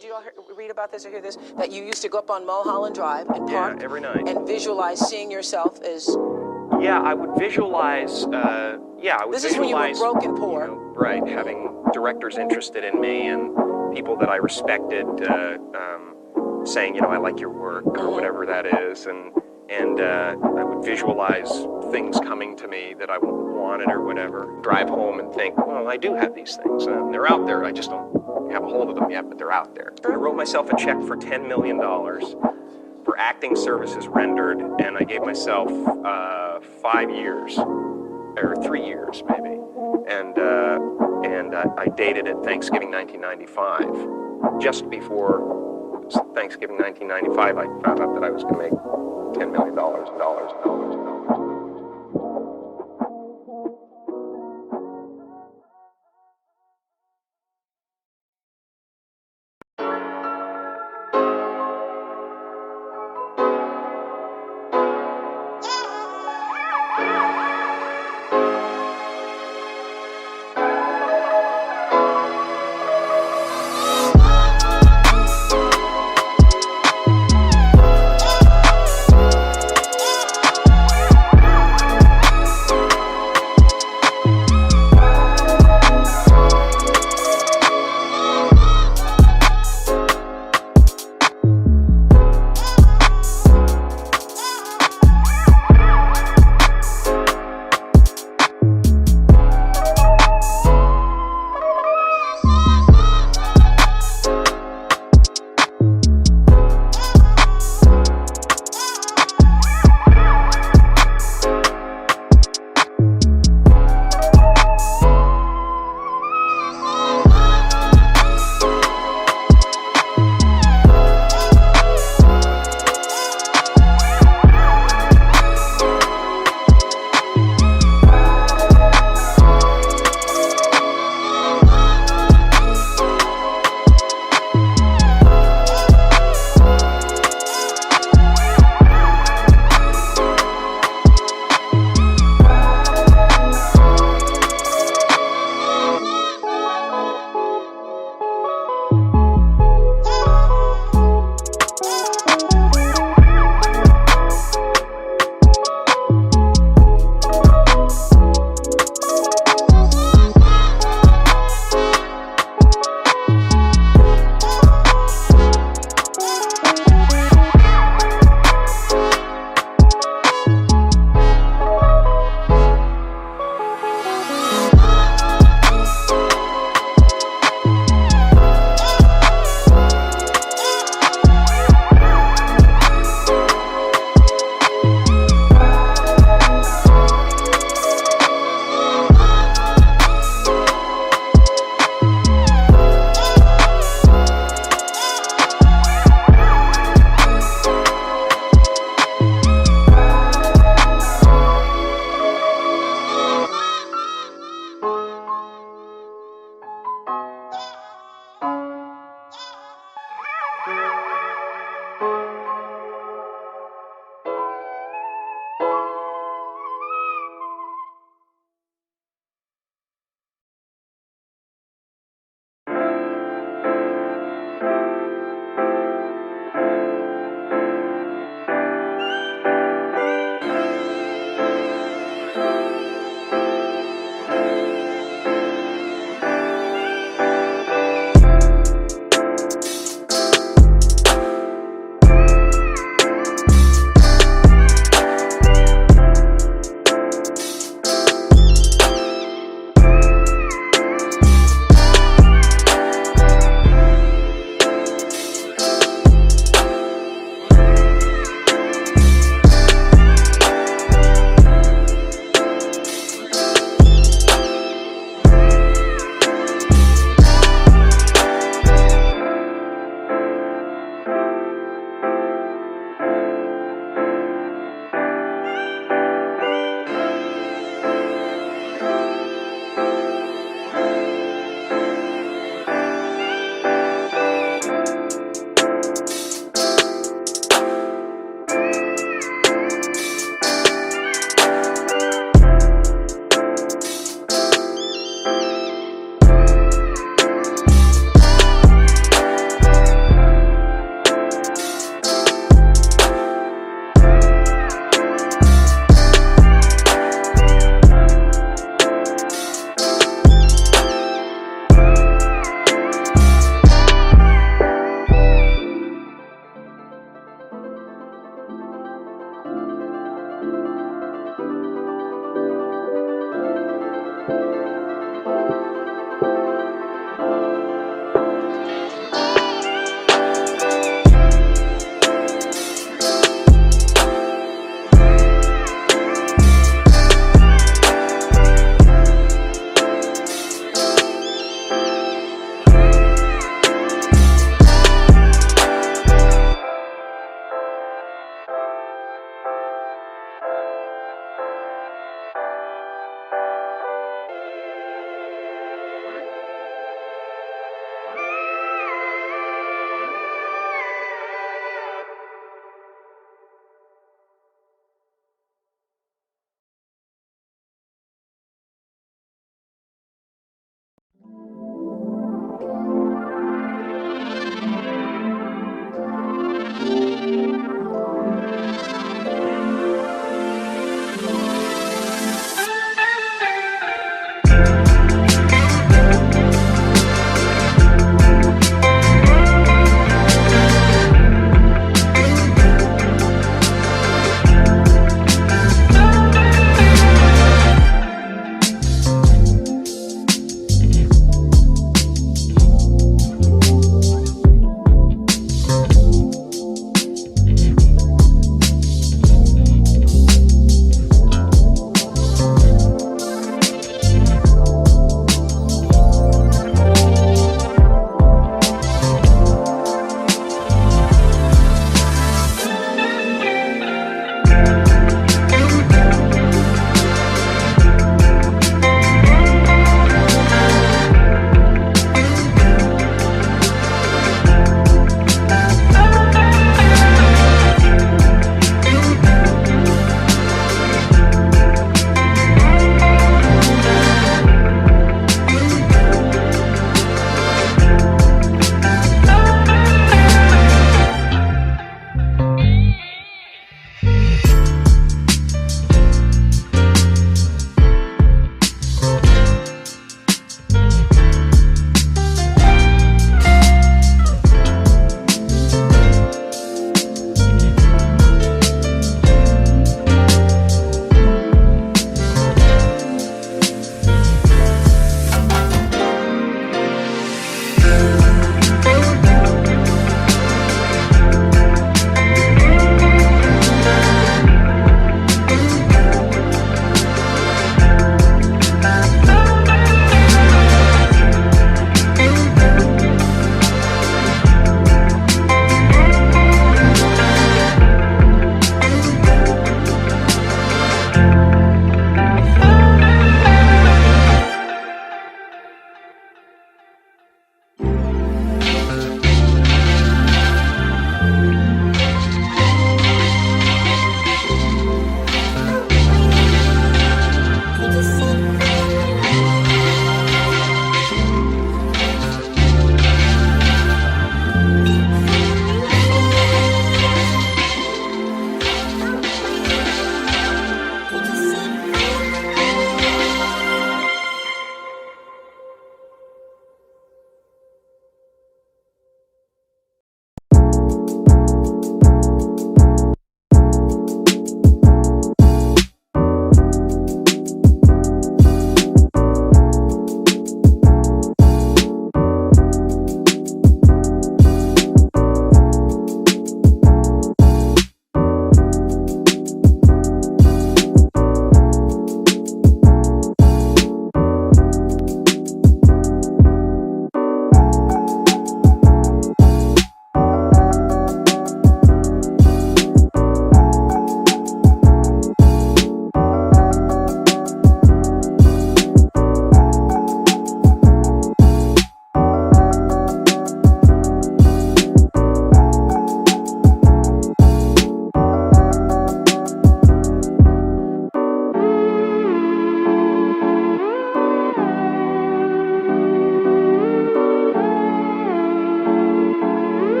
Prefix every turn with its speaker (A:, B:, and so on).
A: Do you all read about this or hear this? That you used to go up on Mulholland Drive and park
B: every night
A: and visualize seeing yourself as...
B: Yeah, I would visualize,
A: This is when you were broke and poor.
B: You know, right, having directors interested in me and people that I respected saying, you know, I like your work or whatever that is. And I would visualize things coming to me that I wanted or whatever. Drive home and think, well, I do have these things. They're out there. I just don't have a hold of them yet, but they're out there. I wrote myself a check for $10 million for acting services rendered, and I gave myself 5 years, or 3 years maybe. And I dated it Thanksgiving 1995. Just before Thanksgiving 1995, I found out that I was going to make $10 million.